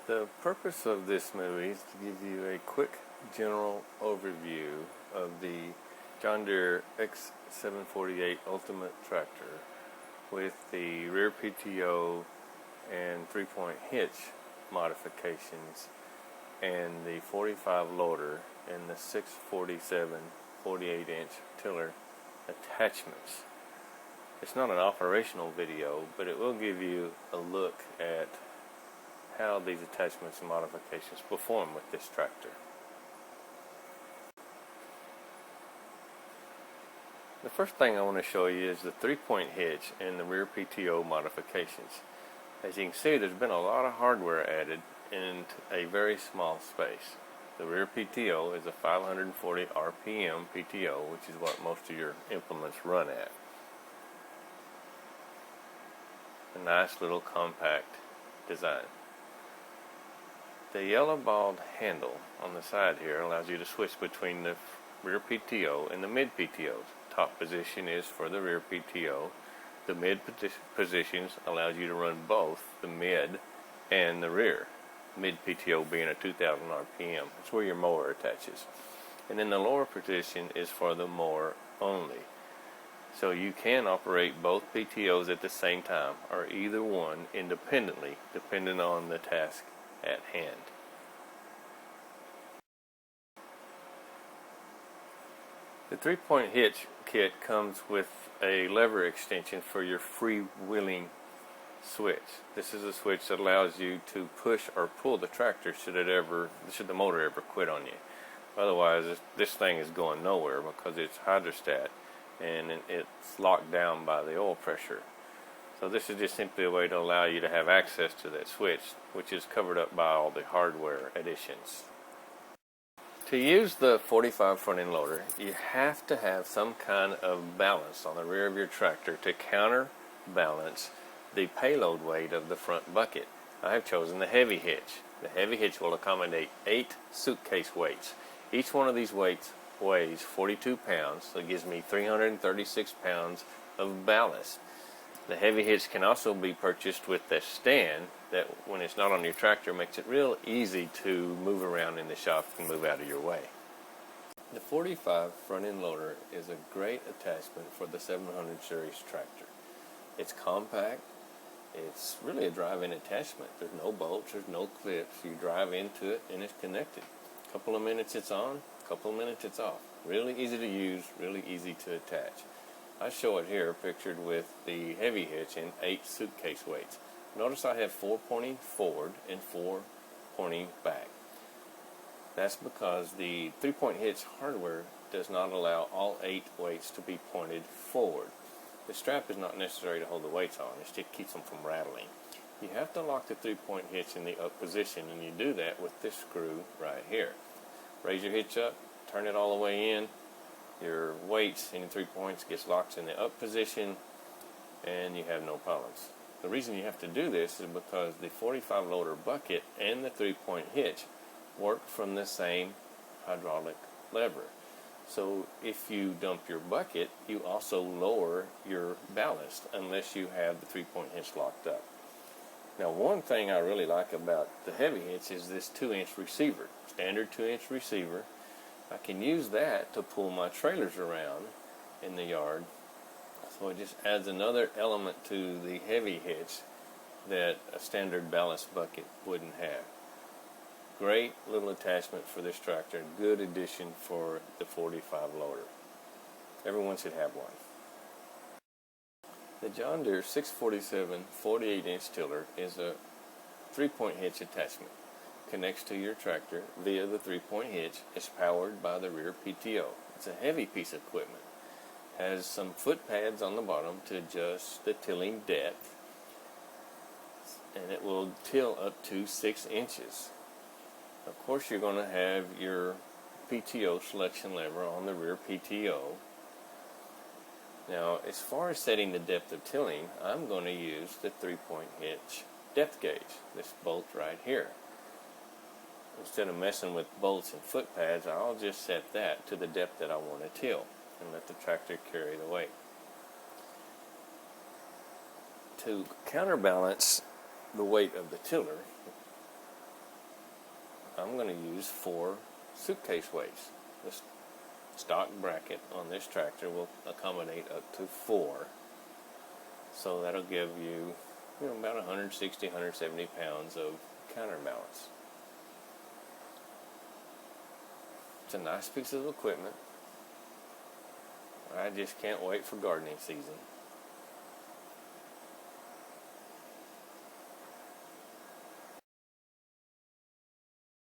The purpose of this movie is to give you a quick general overview of the John Deere X748 Ultimate Tractor with the rear PTO and 3-point hitch modifications and the 45 loader and the 647 48-inch tiller attachments. It's not an operational video, but it will give you a look at how these attachments and modifications perform with this tractor. The first thing I want to show you is the 3-point hitch and the rear PTO modifications. As you can see, there's been a lot of hardware added in a very small space. The rear PTO is a 540 RPM PTO, which is what most of your implements run at. A nice little compact design. The yellow balled handle on the side here allows you to switch between the rear PTO and the mid PTOs. Top position is for the rear PTO. The mid positions allows you to run both the mid and the rear. Mid PTO being a 2000 RPM. That's where your mower attaches. And then the lower position is for the mower only. So you can operate both PTOs at the same time, or either one independently, depending on the task at hand. The 3-point hitch kit comes with a lever extension for your freewheeling switch. This is a switch that allows you to push or pull the tractor should the motor ever quit on you. Otherwise, this thing is going nowhere because it's hydrostat and it's locked down by the oil pressure. So this is just simply a way to allow you to have access to that switch, which is covered up by all the hardware additions. To use the 45 front end loader, you have to have some kind of balance on the rear of your tractor to counterbalance the payload weight of the front bucket. I have chosen the heavy hitch. The heavy hitch will accommodate 8 suitcase weights. Each one of these weights weighs 42 pounds, so it gives me 336 pounds of ballast. The heavy hitch can also be purchased with a stand that, when it's not on your tractor, makes it real easy to move around in the shop and move out of your way. The 45 front end loader is a great attachment for the 700 series tractor. It's compact. It's really a drive-in attachment. There's no bolts, there's no clips. You drive into it and it's connected. A couple of minutes it's on, a couple of minutes it's off. Really easy to use, really easy to attach. I show it here pictured with the heavy hitch and 8 suitcase weights. Notice I have 4 pointing forward and 4 pointing back. That's because the 3-point hitch hardware does not allow all 8 weights to be pointed forward. The strap is not necessary to hold the weights on, it just keeps them from rattling. You have to lock the 3-point hitch in the up position, and you do that with this screw right here. Raise your hitch up, turn it all the way in. Your weights in 3 points gets locked in the up position, and you have no problems. The reason you have to do this is because the 45 loader bucket and the 3-point hitch work from the same hydraulic lever. So if you dump your bucket, you also lower your ballast unless you have the 3-point hitch locked up. Now, one thing I really like about the heavy hitch is this 2-inch receiver, standard 2-inch receiver. I can use that to pull my trailers around in the yard, so it just adds another element to the heavy hitch that a standard ballast bucket wouldn't have. Great little attachment for this tractor, good addition for the 45 loader. Everyone should have one. The John Deere 647 48-inch tiller is a 3-point hitch attachment. Connects to your tractor via the 3-point hitch. It's powered by the rear PTO. It's a heavy piece of equipment. Has some foot pads on the bottom to adjust the tilling depth, and it will till up to 6 inches. Of course, you're going to have your PTO selection lever on the rear PTO. Now, as far as setting the depth of tilling, I'm going to use the 3-point hitch depth gauge, this bolt right here. Instead of messing with bolts and foot pads, I'll just set that to the depth that I want to till and let the tractor carry the weight. To counterbalance the weight of the tiller, I'm going to use 4 suitcase weights. The stock bracket on this tractor will accommodate up to 4. So that'll give you, about 160, 170 pounds of counterbalance. It's a nice piece of equipment. I just can't wait for gardening season.